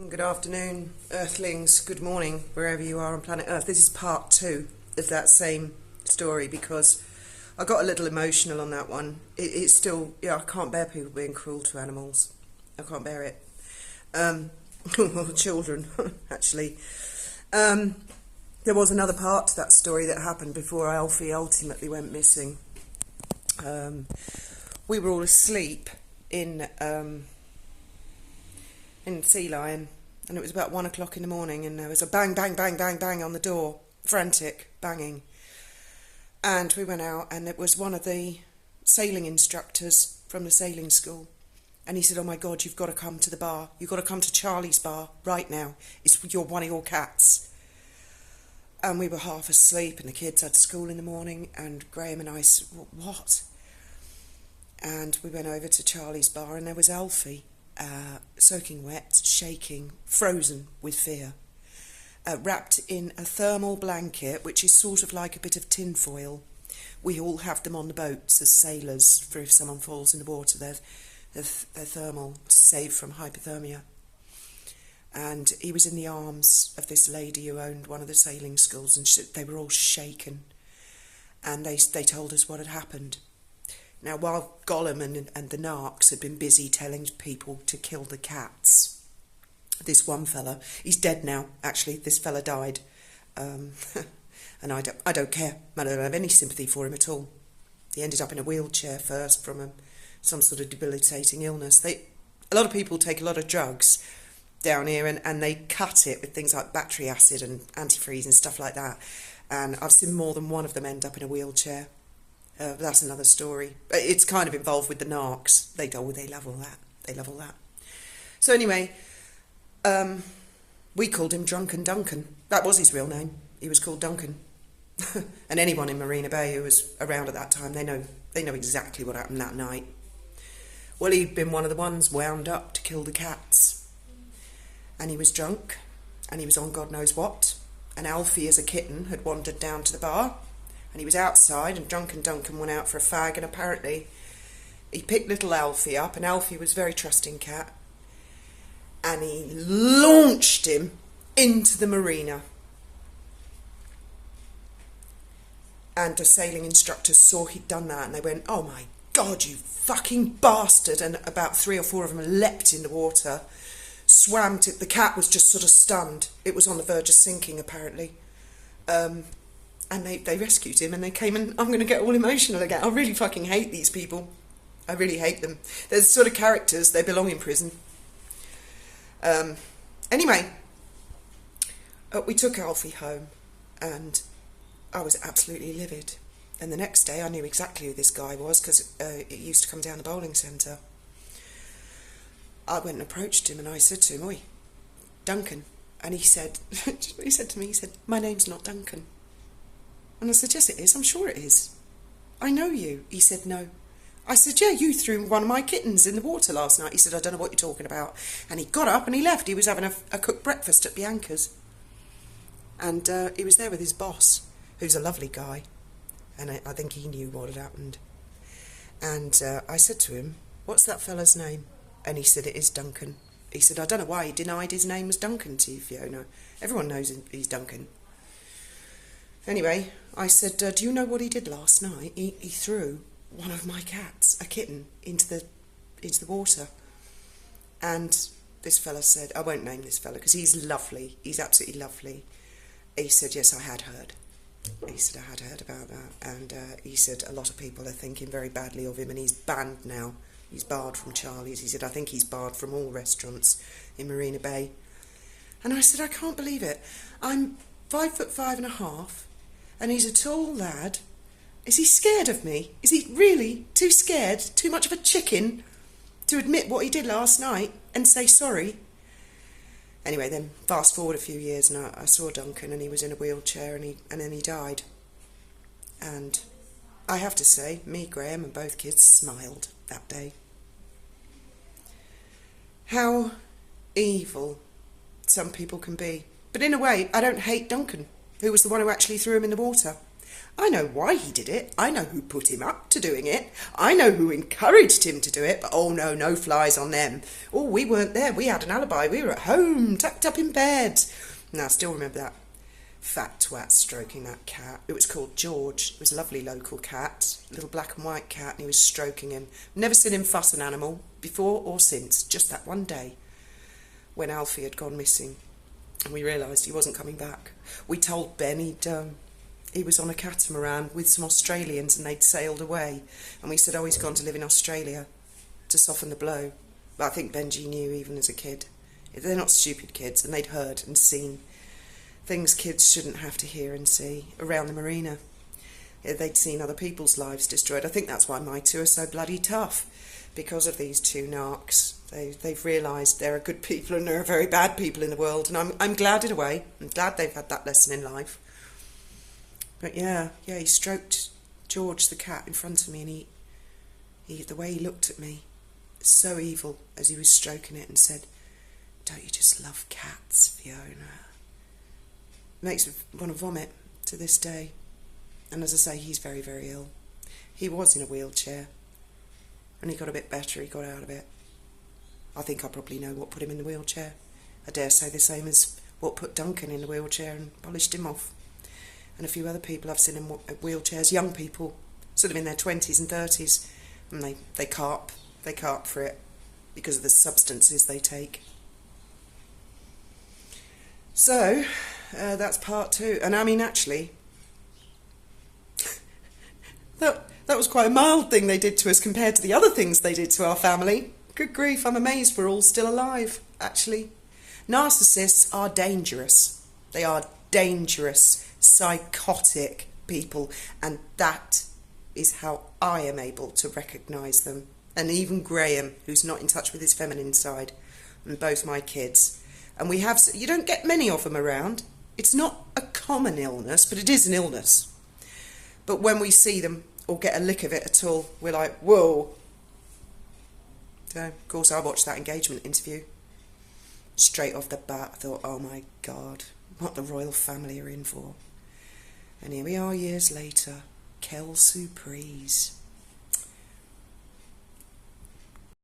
Good afternoon, Earthlings. Good morning, wherever you are on planet Earth. This is part 2 of that same story because I got a little emotional on that one. It's still, I can't bear people being cruel to animals. I can't bear it. Well, children, actually. There was another part to that story that happened before Alfie ultimately went missing. We were all asleep in Sea Lion, and it was about 1 o'clock in the morning, and there was a bang, bang, bang, bang, bang on the door, frantic banging. And we went out, and it was one of the sailing instructors from the sailing school. And he said, "Oh my God, you've got to come to the bar. You've got to come to Charlie's bar right now. It's one of your cats." And we were half asleep, and the kids had school in the morning, and Graham and I said, "What?" And we went over to Charlie's bar, and there was Alfie, soaking wet, shaking, frozen with fear, wrapped in a thermal blanket, which is sort of like a bit of tin foil. We all have them on the boats as sailors for if someone falls in the water. They're thermal, to save from hypothermia. And he was in the arms of this lady who owned one of the sailing schools, and they were all shaken. And they told us what had happened. Now, while Gollum and the narcs had been busy telling people to kill the cats, this one fella, he's dead now, actually, this fella died. And I don't care, I don't have any sympathy for him at all. He ended up in a wheelchair first from some sort of debilitating illness. A lot of people take a lot of drugs down here, and they cut it with things like battery acid and antifreeze and stuff like that. And I've seen more than one of them end up in a wheelchair. That's another story. It's kind of involved with the narcs. They love all that. They love all that. So anyway, we called him Drunken Duncan. That was his real name. He was called Duncan. And anyone in Marina Bay who was around at that time, they know exactly what happened that night. Well, he'd been one of the ones wound up to kill the cats. And he was drunk, and he was on God knows what. And Alfie, as a kitten, had wandered down to the bar. And he was outside, and Drunken Duncan went out for a fag, and apparently he picked little Alfie up, and Alfie was a very trusting cat, and he launched him into the marina. And the sailing instructors saw he'd done that, and they went, "Oh my God, you fucking bastard!" And about 3 or 4 of them leapt in the water, swam to... The cat was just sort of stunned. It was on the verge of sinking, apparently. And they rescued him, and they came, and I'm going to get all emotional again. I really fucking hate these people. I really hate them. They're the sort of characters, they belong in prison. Anyway, we took Alfie home, and I was absolutely livid. And the next day I knew exactly who this guy was, because it used to come down the bowling centre. I went and approached him, and I said to him, "Oi, Duncan." And he said, he said to me, "My name's not Duncan." And I said, "Yes, it is. I'm sure it is. I know you." He said, "No." I said, "Yeah, you threw one of my kittens in the water last night." He said, "I don't know what you're talking about." And he got up and he left. He was having a cooked breakfast at Bianca's. And he was there with his boss, who's a lovely guy. And I think he knew what had happened. And I said to him, "What's that fella's name?" And he said, "It is Duncan." He said, "I don't know why he denied his name was Duncan to you, Fiona. Everyone knows he's Duncan." Anyway, I said, "Do you know what he did last night? He threw one of my cats, a kitten, into the water." And this fella said, I won't name this fella because he's lovely. He's absolutely lovely. He said, "Yes, I had heard." He said, "I had heard about that." And he said, "A lot of people are thinking very badly of him, and he's banned now. He's barred from Charlie's." He said, "I think he's barred from all restaurants in Marina Bay." And I said, "I can't believe it. I'm 5'5.5". And he's a tall lad. Is he scared of me? Is he really too scared, too much of a chicken to admit what he did last night and say sorry? Anyway, then fast forward a few years, and I saw Duncan, and he was in a wheelchair, and then he died. And I have to say, me, Graham, and both kids smiled that day. How evil some people can be. But in a way, I don't hate Duncan, who was the one who actually threw him in the water. I know why he did it. I know who put him up to doing it. I know who encouraged him to do it. But oh no, no flies on them. Oh, we weren't there. We had an alibi. We were at home, tucked up in bed. And I still remember that fat twat stroking that cat. It was called George. It was a lovely local cat, a little black and white cat, and he was stroking him. Never seen him fuss an animal before or since, just that one day when Alfie had gone missing and we realised he wasn't coming back. We told Ben he was on a catamaran with some Australians and they'd sailed away, and we said, oh, he's gone to live in Australia to soften the blow. But I think Benji knew even as a kid. They're not stupid kids, and they'd heard and seen things kids shouldn't have to hear and see around the marina. They'd seen other people's lives destroyed. I think that's why my two are so bloody tough, because of these two narcs. They've realised there are good people and there are very bad people in the world, and I'm glad in a way. I'm glad they've had that lesson in life. But yeah, he stroked George the cat in front of me, and he the way he looked at me, so evil as he was stroking it, and said, "Don't you just love cats, Fiona?" Makes me want to vomit to this day. And as I say, he's very, very ill. He was in a wheelchair, and he got a bit better. He got out of it. I think I probably know what put him in the wheelchair. I dare say the same as what put Duncan in the wheelchair and polished him off. And a few other people I've seen in wheelchairs, young people, sort of in their 20s and 30s, and they carp for it because of the substances they take. So, that's part two. And I mean, actually, that was quite a mild thing they did to us compared to the other things they did to our family. Good grief, I'm amazed we're all still alive, actually. Narcissists are dangerous. They are dangerous, psychotic people, and that is how I am able to recognise them. And even Graham, who's not in touch with his feminine side, and both my kids. And you don't get many of them around. It's not a common illness, but it is an illness. But when we see them or get a lick of it at all, we're like, whoa. So, of course, I watched that engagement interview. Straight off the bat, I thought, oh my God, what the royal family are in for. And here we are years later, Kel Surprise.